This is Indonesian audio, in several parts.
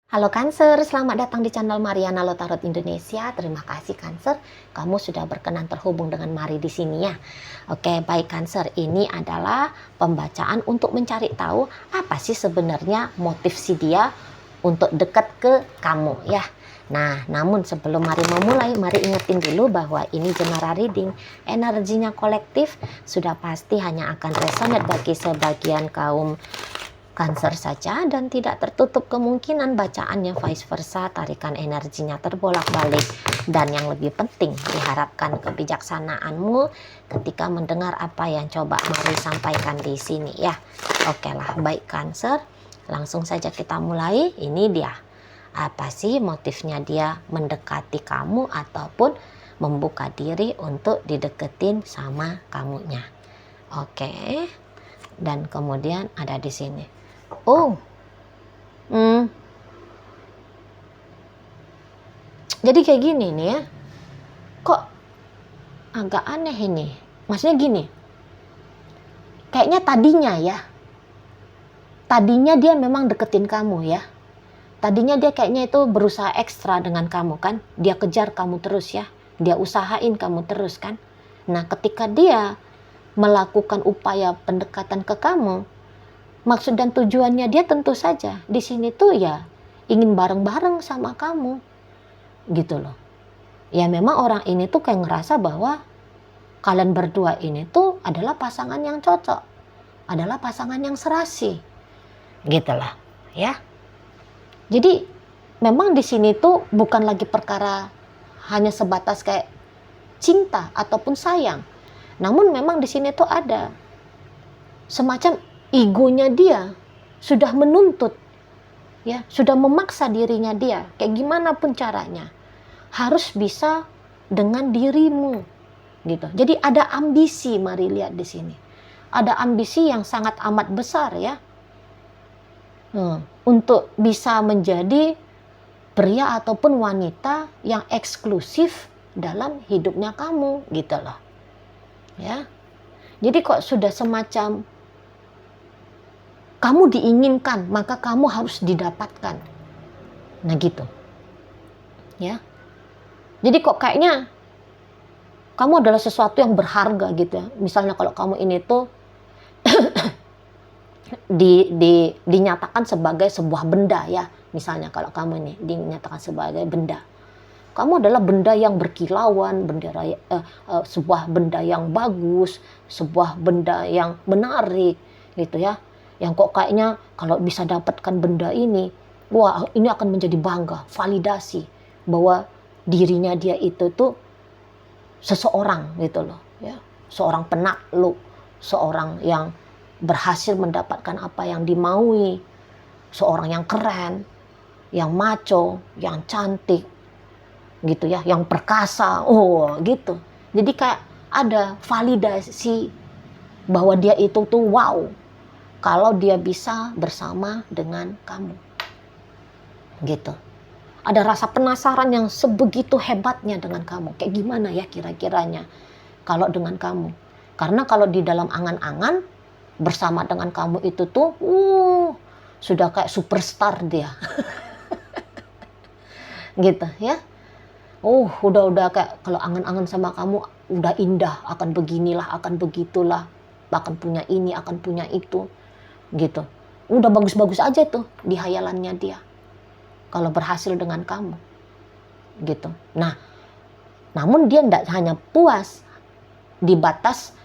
Halo Cancer, selamat datang di channel Mariana Lotarot Indonesia. Terima kasih Cancer, kamu sudah berkenan terhubung dengan Mari di sini ya. Oke, baik Cancer, ini adalah pembacaan untuk mencari tahu apa sih sebenarnya motif si dia untuk dekat ke kamu ya. Nah, namun sebelum Mari memulai, mari ingetin dulu bahwa ini general reading, energinya kolektif, sudah pasti hanya akan resonate bagi sebagian kaum Cancer saja dan tidak tertutup kemungkinan bacaannya vice versa, tarikan energinya terbolak-balik, dan yang lebih penting diharapkan kebijaksanaanmu ketika mendengar apa yang coba Mari sampaikan di sini ya. Oke lah, baik Cancer, langsung saja kita mulai. Ini dia, apa sih motifnya dia mendekati kamu ataupun membuka diri untuk dideketin sama kamunya. Oke, dan kemudian ada di sini. Oh, jadi kayak gini nih ya, kok agak aneh ini. Maksudnya gini, kayaknya tadinya dia memang deketin kamu ya. Tadinya dia kayaknya itu berusaha ekstra dengan kamu kan, dia kejar kamu terus ya, dia usahain kamu terus kan. Nah, ketika dia melakukan upaya pendekatan ke kamu, maksud dan tujuannya dia tentu saja di sini tuh ya ingin bareng-bareng sama kamu gitu loh. Ya memang orang ini tuh kayak ngerasa bahwa kalian berdua ini tuh adalah pasangan yang cocok, adalah pasangan yang serasi gitu lah ya. Jadi memang di sini tuh bukan lagi perkara hanya sebatas kayak cinta ataupun sayang, namun memang di sini tuh ada semacam egonya dia sudah menuntut ya, sudah memaksa dirinya dia kayak gimana pun caranya harus bisa dengan dirimu gitu. Jadi ada ambisi, mari lihat di sini. Ada ambisi yang sangat amat besar ya. Untuk bisa menjadi pria ataupun wanita yang eksklusif dalam hidupnya kamu gitu loh. Ya. Jadi kok sudah semacam kamu diinginkan, maka kamu harus didapatkan. Nah gitu. Ya. Jadi kok kayaknya kamu adalah sesuatu yang berharga gitu ya. Misalnya kalau kamu ini tuh dinyatakan sebagai sebuah benda ya. Misalnya kalau kamu ini dinyatakan sebagai benda. Kamu adalah benda yang berkilauan, sebuah benda yang bagus, sebuah benda yang menarik gitu ya. Yang kok kayaknya kalau bisa dapatkan benda ini, wah ini akan menjadi bangga, validasi bahwa dirinya dia itu tuh seseorang gitu loh ya, seorang penakluk, seorang yang berhasil mendapatkan apa yang dimaui, seorang yang keren, yang maco, yang cantik gitu ya, yang perkasa, oh gitu. Jadi kayak ada validasi bahwa dia itu tuh wow kalau dia bisa bersama dengan kamu gitu. Ada rasa penasaran yang sebegitu hebatnya dengan kamu. Kayak gimana ya kira-kiranya kalau dengan kamu. Karena kalau di dalam angan-angan bersama dengan kamu itu tuh sudah kayak superstar dia. Gitu ya. Udah kayak kalau angan-angan sama kamu udah indah, akan beginilah, akan begitulah, akan punya ini, akan punya itu gitu. Udah bagus-bagus aja tuh di hayalannya dia kalau berhasil dengan kamu gitu. Nah, namun dia tidak hanya puas di batas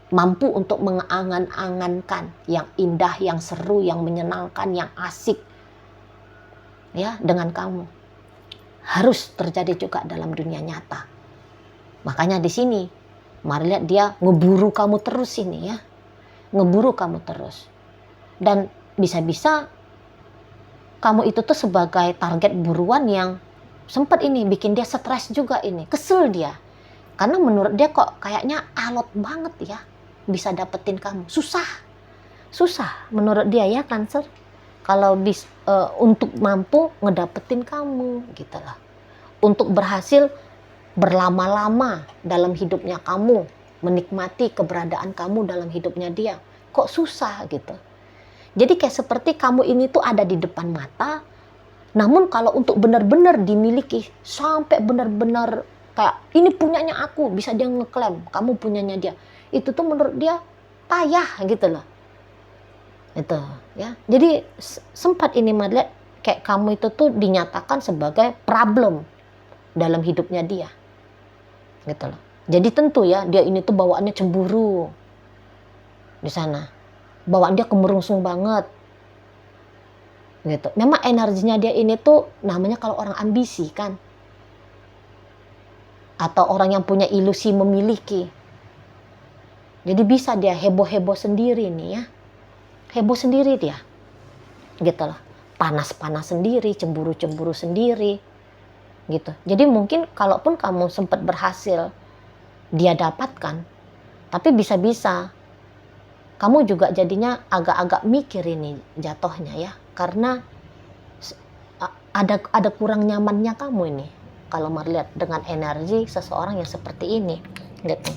mampu untuk mengangan-angankan yang indah, yang seru, yang menyenangkan, yang asik ya dengan kamu. Harus terjadi juga dalam dunia nyata. Makanya di sini mari lihat dia ngeburu kamu terus ini ya. Ngeburu kamu terus. Dan bisa-bisa kamu itu tuh sebagai target buruan yang sempat ini bikin dia stres juga ini. Kesel dia. Karena menurut dia kok kayaknya alot banget ya bisa dapetin kamu. Susah menurut dia ya Cancer. Kalau untuk mampu ngedapetin kamu gitu lah. Untuk berhasil berlama-lama dalam hidupnya kamu. Menikmati keberadaan kamu dalam hidupnya dia. Kok susah gitu. Jadi kayak seperti kamu ini tuh ada di depan mata, Namun kalau untuk benar-benar dimiliki, sampai benar-benar kayak ini punyanya aku, bisa dia ngeklaim kamu punyanya dia, itu tuh menurut dia payah gitu loh. Itu ya. Jadi sempat ini melihat kayak kamu itu tuh dinyatakan sebagai problem dalam hidupnya dia. Gitu loh. Jadi tentu ya, dia ini tuh bawaannya cemburu di sana. Bawaan dia kemerungsung banget. Gitu. Memang energinya dia ini tuh namanya kalau orang ambisi kan. Atau orang yang punya ilusi memiliki. Jadi bisa dia heboh-heboh sendiri nih ya. Heboh sendiri dia. Gitu loh. Panas-panas sendiri, cemburu-cemburu sendiri. Gitu. Jadi mungkin kalaupun kamu sempat berhasil dia dapatkan, tapi bisa-bisa kamu juga jadinya agak-agak mikir ini jatuhnya ya, karena ada kurang nyamannya kamu ini kalau melihat dengan energi seseorang yang seperti ini gitu.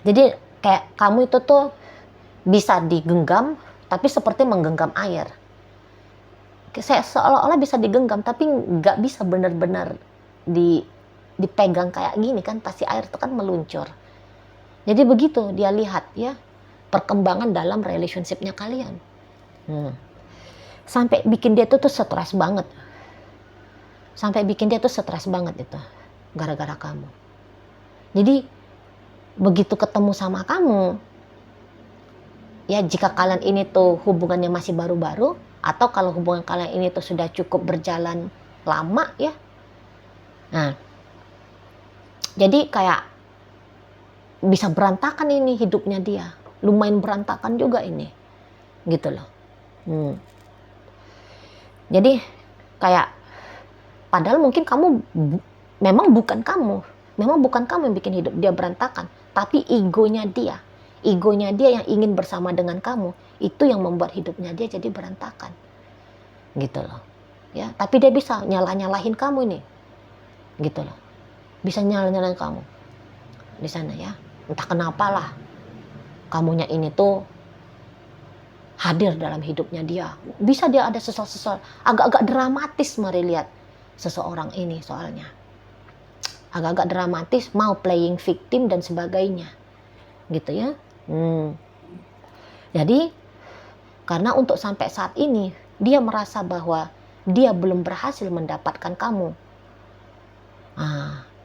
Jadi kayak kamu itu tuh bisa digenggam tapi seperti menggenggam air. Seolah-olah bisa digenggam tapi nggak bisa benar-benar dipegang kayak gini kan, pasti air itu kan meluncur. Jadi begitu dia lihat ya perkembangan dalam relationship-nya kalian. Sampai bikin dia tuh stres banget. Sampai bikin dia tuh stres banget itu gara-gara kamu. Jadi begitu ketemu sama kamu, ya jika kalian ini tuh hubungannya masih baru-baru, atau kalau hubungan kalian ini tuh sudah cukup berjalan lama ya. Nah, jadi kayak bisa berantakan ini hidupnya dia. Lumayan berantakan juga ini. Gitu loh. Jadi kayak padahal mungkin kamu memang bukan kamu yang bikin hidup dia berantakan, tapi egonya dia yang ingin bersama dengan kamu, itu yang membuat hidupnya dia jadi berantakan. Gitu loh. Ya, tapi dia bisa nyalah-nyalahin kamu ini. Gitu loh. Bisa nyalah-nyalahin kamu di sana ya. Entah kenapalah kamunya ini tuh hadir dalam hidupnya dia. Bisa dia ada sesal-sesal, agak-agak dramatis mari lihat seseorang ini soalnya. Agak-agak dramatis, mau playing victim dan sebagainya. Gitu ya. Jadi karena untuk sampai saat ini dia merasa bahwa dia belum berhasil mendapatkan kamu.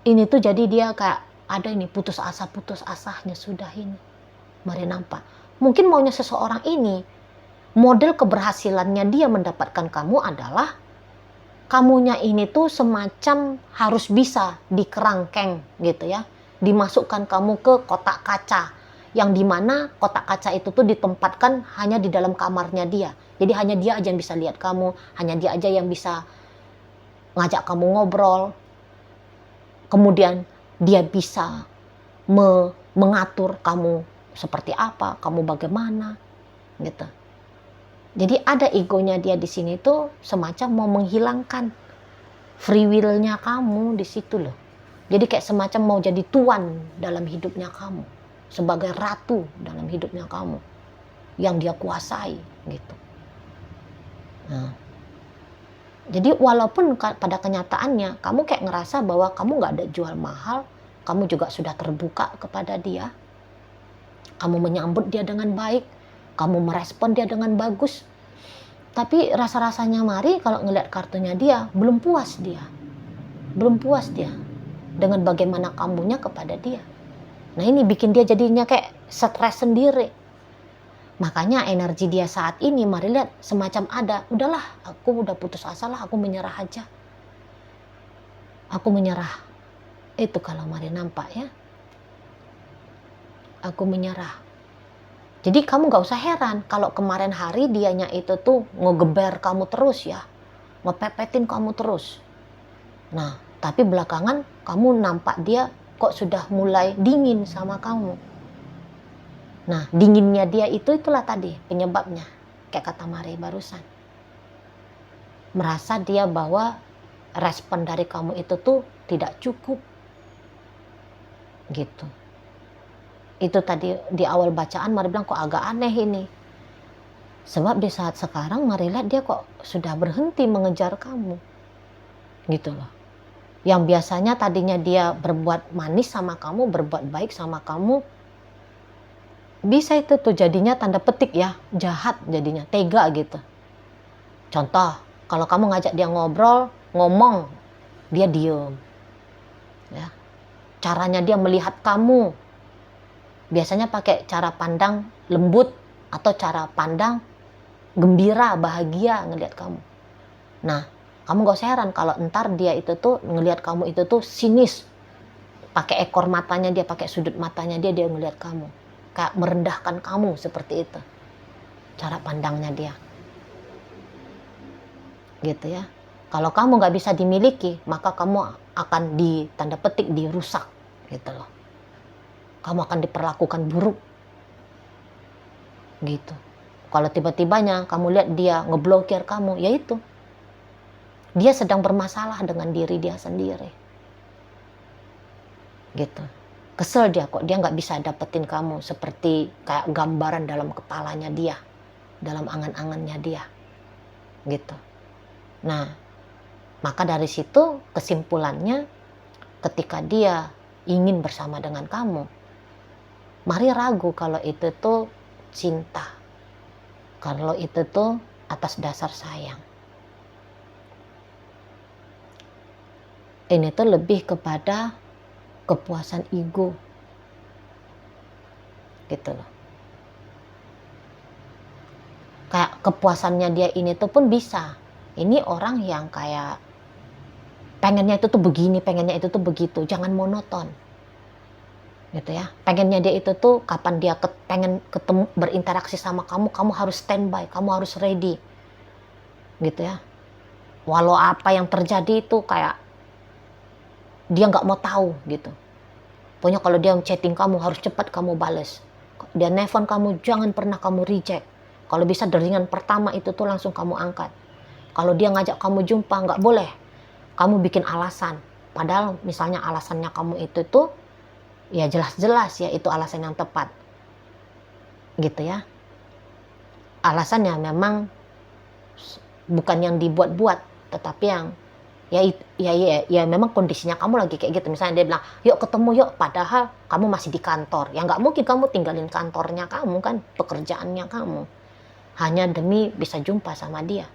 Ini tuh jadi dia kayak ada ini putus asanya sudah ini. Mari nampak. Mungkin maunya seseorang ini, model keberhasilannya dia mendapatkan kamu adalah kamunya ini tuh semacam harus bisa dikerangkeng gitu ya. Dimasukkan kamu ke kotak kaca, yang dimana kotak kaca itu tuh ditempatkan hanya di dalam kamarnya dia. Jadi hanya dia aja yang bisa lihat kamu, hanya dia aja yang bisa ngajak kamu ngobrol. Kemudian dia bisa mengatur kamu seperti apa, kamu bagaimana, gitu. Jadi ada egonya dia di sini tuh semacam mau menghilangkan free will-nya kamu di situ loh. Jadi kayak semacam mau jadi tuan dalam hidupnya kamu, sebagai ratu dalam hidupnya kamu, yang dia kuasai gitu. Nah, jadi walaupun pada kenyataannya kamu kayak ngerasa bahwa kamu nggak ada jual mahal, kamu juga sudah terbuka kepada dia, kamu menyambut dia dengan baik, kamu merespon dia dengan bagus, tapi rasa-rasanya mari kalau ngeliat kartunya dia belum puas dia dengan bagaimana kamunya kepada dia. Nah ini bikin dia jadinya kayak stres sendiri. Makanya energi dia saat ini mari lihat semacam ada, udahlah aku udah putus asa lah, aku menyerah aja. Aku menyerah. Itu kalau mari nampak ya. Aku menyerah. Jadi kamu gak usah heran kalau kemarin hari dianya itu tuh ngegeber kamu terus ya. Ngepepetin kamu terus. Nah tapi belakangan kamu nampak dia kok sudah mulai dingin sama kamu. Nah dinginnya dia itulah tadi penyebabnya. Kayak kata Mari barusan. Merasa dia bahwa respon dari kamu itu tuh tidak cukup. Gitu. Itu tadi di awal bacaan Mari bilang kok agak aneh ini. Sebab di saat sekarang mari lihat dia kok sudah berhenti mengejar kamu. Gitu loh. Yang biasanya tadinya dia berbuat manis sama kamu, berbuat baik sama kamu, bisa itu tuh jadinya tanda petik ya, jahat jadinya, tega gitu. Contoh, kalau kamu ngajak dia ngobrol, ngomong, dia diem. Ya. Caranya dia melihat kamu, biasanya pakai cara pandang lembut atau cara pandang gembira, bahagia ngelihat kamu. Nah, kamu gak usah heran kalau entar dia itu tuh ngelihat kamu itu tuh sinis. Pakai ekor matanya dia, pakai sudut matanya dia ngelihat kamu. Kayak merendahkan kamu seperti itu. Cara pandangnya dia. Gitu ya. Kalau kamu gak bisa dimiliki, maka kamu akan tanda petik dirusak. Gitu loh. Kamu akan diperlakukan buruk. Gitu. Kalau tiba-tibanya kamu lihat dia ngeblokir kamu, ya itu. Dia sedang bermasalah dengan diri dia sendiri. Gitu. Kesel dia kok, dia nggak bisa dapetin kamu seperti kayak gambaran dalam kepalanya dia, dalam angan-angannya dia. Gitu. Nah, maka dari situ kesimpulannya ketika dia ingin bersama dengan kamu, mari ragu kalau itu tuh cinta. Kalau itu tuh atas dasar sayang. Ini tuh lebih kepada kepuasan ego. Gitu loh. Kayak kepuasannya dia ini tuh pun bisa. Ini orang yang kayak pengennya itu tuh begini, pengennya itu tuh begitu. Jangan monoton. Gitu ya. Pengennya dia itu tuh kapan dia pengen ketemu berinteraksi sama kamu, kamu harus standby, kamu harus ready. Gitu ya. Walau apa yang terjadi itu kayak dia nggak mau tahu gitu. Pokoknya kalau dia chatting kamu harus cepat kamu bales. Dia nelfon kamu jangan pernah kamu reject. Kalau bisa deringan pertama itu tuh langsung kamu angkat. Kalau dia ngajak kamu jumpa nggak boleh. Kamu bikin alasan. Padahal misalnya alasannya kamu itu tuh ya jelas-jelas ya itu alasan yang tepat. Gitu ya. Alasannya memang bukan yang dibuat-buat, tetapi yang ya memang kondisinya kamu lagi kayak gitu. Misalnya dia bilang yuk ketemu yuk, padahal kamu masih di kantor. Ya nggak mungkin kamu tinggalin kantornya kamu kan, pekerjaannya kamu hanya demi bisa jumpa sama dia.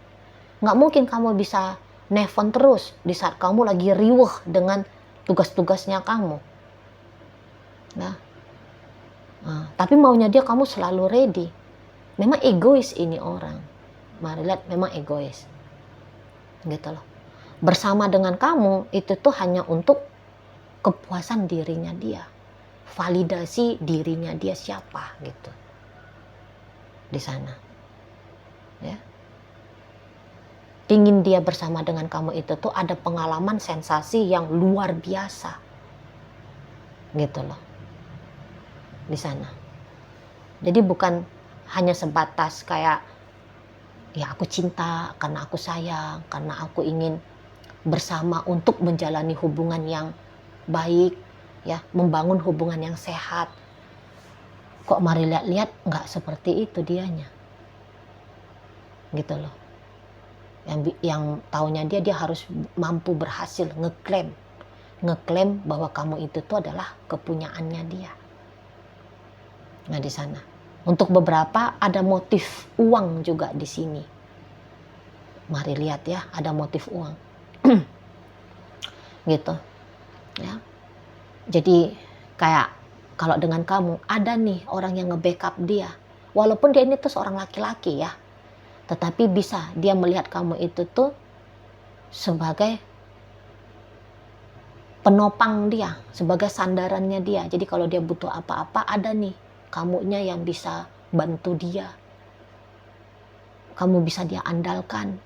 Nggak mungkin kamu bisa nelfon terus di saat kamu lagi riuh dengan tugas-tugasnya kamu. Nah, tapi maunya dia kamu selalu ready. Memang egois ini orang. Mari lihat, memang egois. Gitu loh. Bersama dengan kamu itu tuh hanya untuk kepuasan dirinya dia, validasi dirinya dia siapa gitu di sana, ya. Pingin dia bersama dengan kamu itu tuh ada pengalaman sensasi yang luar biasa, gitu loh, di sana. Jadi bukan hanya sebatas kayak ya aku cinta karena aku sayang, karena aku ingin bersama untuk menjalani hubungan yang baik, ya, membangun hubungan yang sehat. Kok mari lihat-lihat nggak seperti itu dianya, gitu loh. Yang taunya dia harus mampu berhasil ngeklaim bahwa kamu itu tuh adalah kepunyaannya dia. Nah di sana, untuk beberapa ada motif uang juga di sini. Mari lihat ya, ada motif uang. Gitu ya. Jadi kayak kalau dengan kamu ada nih orang yang nge-backup dia, walaupun dia ini tuh seorang laki-laki ya, tetapi bisa dia melihat kamu itu tuh sebagai penopang dia, sebagai sandarannya dia. Jadi kalau dia butuh apa-apa, ada nih kamunya yang bisa bantu dia, kamu bisa dia andalkan.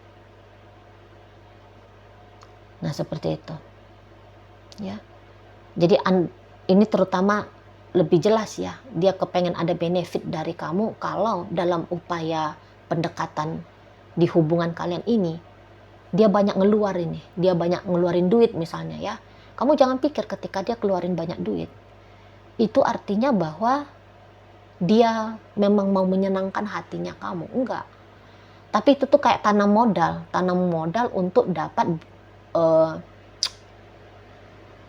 Nah seperti itu ya. Jadi ini terutama lebih jelas ya, dia kepengen ada benefit dari kamu kalau dalam upaya pendekatan di hubungan kalian ini dia banyak ngeluarin duit misalnya ya. Kamu jangan pikir ketika dia keluarin banyak duit itu artinya bahwa dia memang mau menyenangkan hatinya kamu. Enggak. Tapi itu tuh kayak tanam modal untuk dapat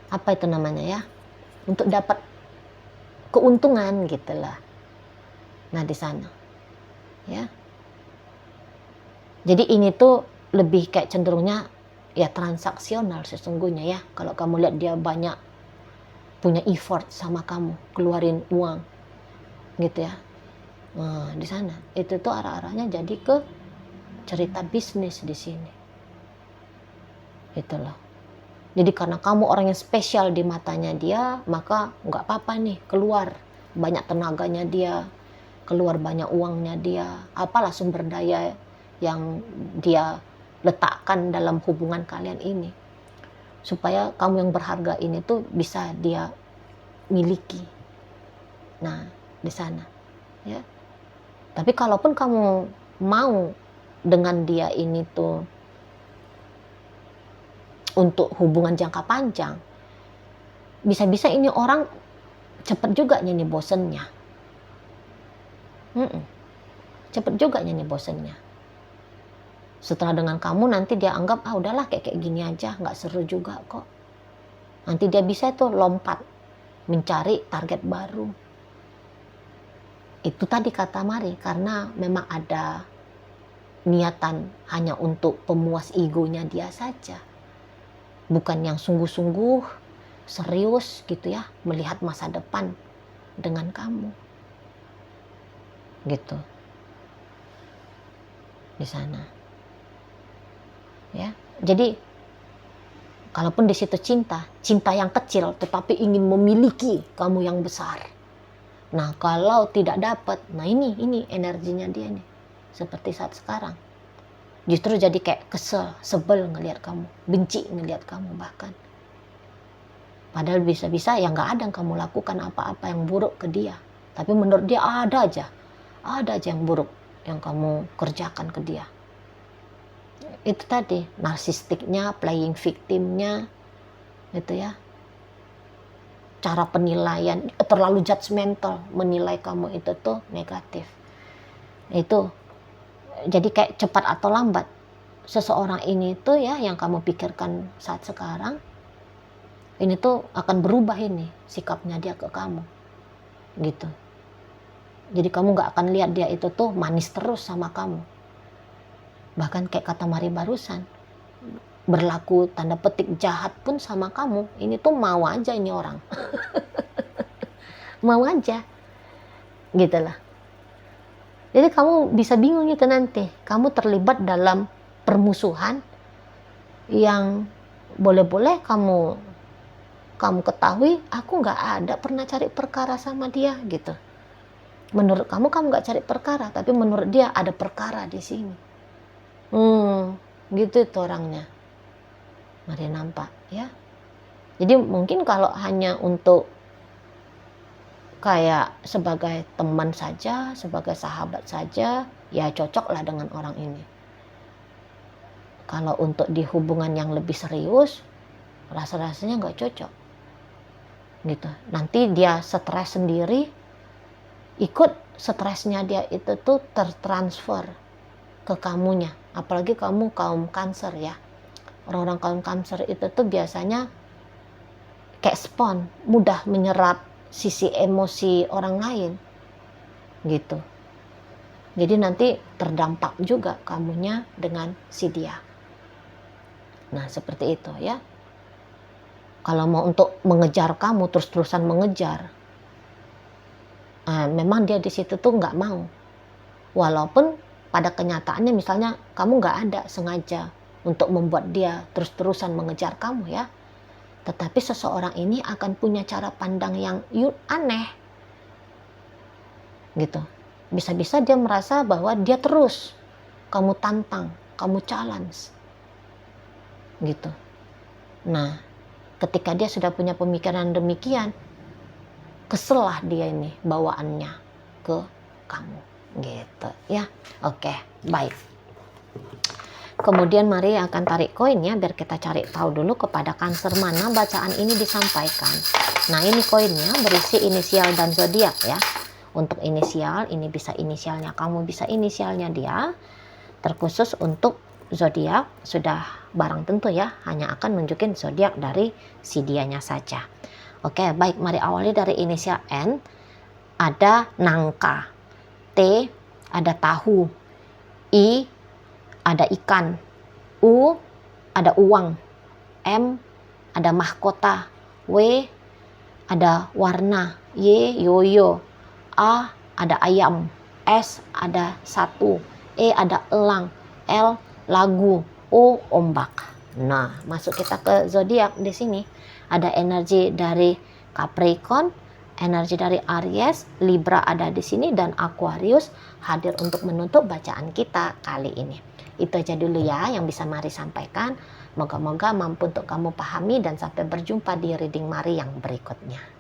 apa itu namanya ya? Untuk dapat keuntungan gitu lah. Nah, di sana. Ya. Jadi ini tuh lebih kayak cenderungnya ya transaksional sesungguhnya ya. Kalau kamu lihat dia banyak punya effort sama kamu, keluarin uang gitu ya. Nah, di sana. Itu tuh arah-arahnya jadi ke cerita bisnis di sini. Itu loh. Jadi karena kamu orang yang spesial di matanya dia, maka nggak apa-apa nih keluar banyak tenaganya dia, keluar banyak uangnya dia, apalah sumber daya yang dia letakkan dalam hubungan kalian ini. Supaya kamu yang berharga ini tuh bisa dia miliki. Nah, di sana. Ya. Tapi kalaupun kamu mau dengan dia ini tuh untuk hubungan jangka panjang, bisa-bisa ini orang cepet juga nih bosennya. Cepet juga nih bosennya. Setelah dengan kamu nanti dia anggap udahlah kayak gini aja, nggak seru juga kok. Nanti dia bisa tuh lompat mencari target baru. Itu tadi kata Mari, karena memang ada niatan hanya untuk pemuas egonya dia saja. Bukan yang sungguh-sungguh serius gitu ya, melihat masa depan dengan kamu. Gitu. Di sana. Ya. Jadi kalaupun di situ cinta yang kecil tetapi ingin memiliki kamu yang besar. Nah, kalau tidak dapat, nah ini energinya dia nih. Seperti saat sekarang. Justru jadi kayak kesel, sebel ngelihat kamu, benci ngelihat kamu bahkan. Padahal bisa-bisa ya nggak ada yang kamu lakukan apa-apa yang buruk ke dia. Tapi menurut dia ada aja yang buruk yang kamu kerjakan ke dia. Itu tadi, narsistiknya, playing victimnya, gitu ya. Cara penilaian, terlalu judgmental, menilai kamu itu tuh negatif. Itu jadi kayak cepat atau lambat seseorang ini tuh ya yang kamu pikirkan saat sekarang ini tuh akan berubah ini sikapnya dia ke kamu gitu. Jadi kamu nggak akan lihat dia itu tuh manis terus sama kamu, bahkan kayak kata Mari barusan, berlaku tanda petik jahat pun sama kamu, ini tuh mau aja ini orang mau aja gitu lah. Jadi kamu bisa bingung gitu nanti. Kamu terlibat dalam permusuhan yang boleh-boleh kamu ketahui, aku nggak ada pernah cari perkara sama dia gitu. Menurut kamu nggak cari perkara, tapi menurut dia ada perkara di sini. Gitu itu orangnya. Mari nampak ya. Jadi mungkin kalau hanya untuk kayak sebagai teman saja, sebagai sahabat saja, ya cocoklah dengan orang ini. Kalau untuk di hubungan yang lebih serius, rasa-rasanya nggak cocok. Gitu. Nanti dia stres sendiri, ikut stresnya dia itu tuh tertransfer ke kamunya. Apalagi kamu kaum Cancer ya. Orang-orang kaum Cancer itu tuh biasanya kayak spon, mudah menyerap sisi emosi orang lain gitu. Jadi nanti terdampak juga kamunya dengan si dia. Nah, seperti itu ya. Kalau mau untuk mengejar kamu, terus-terusan mengejar, memang dia di situ tuh nggak mau. Walaupun pada kenyataannya misalnya kamu nggak ada sengaja untuk membuat dia terus-terusan mengejar kamu ya. Tetapi seseorang ini akan punya cara pandang yang aneh gitu. Bisa-bisa dia merasa bahwa dia terus kamu tantang, kamu challenge gitu. Nah, ketika dia sudah punya pemikiran demikian, kesel lah dia ini bawaannya ke kamu gitu ya. Oke, baik. Kemudian Mari akan tarik koin ya, biar kita cari tahu dulu kepada Cancer mana bacaan ini disampaikan. Nah, ini koinnya berisi inisial dan zodiak ya. Untuk inisial, ini bisa inisialnya kamu, bisa inisialnya dia. terkhusus untuk zodiak sudah barang tentu ya, hanya akan nunjukin zodiak dari si dianya saja. Oke, baik, mari awali dari inisial N. Ada nangka, T ada tahu, I ada ikan, U ada uang, M ada mahkota, W ada warna, Y yoyo, A ada ayam, S ada satu, E ada elang, L lagu, O ombak. Nah, masuk kita ke zodiak. Di sini ada energi dari Capricorn, energi dari Aries, Libra ada di sini, dan Aquarius hadir untuk menutup bacaan kita kali ini. Itu aja dulu ya yang bisa Mari sampaikan. Moga-moga mampu untuk kamu pahami, dan sampai berjumpa di reading Mari yang berikutnya.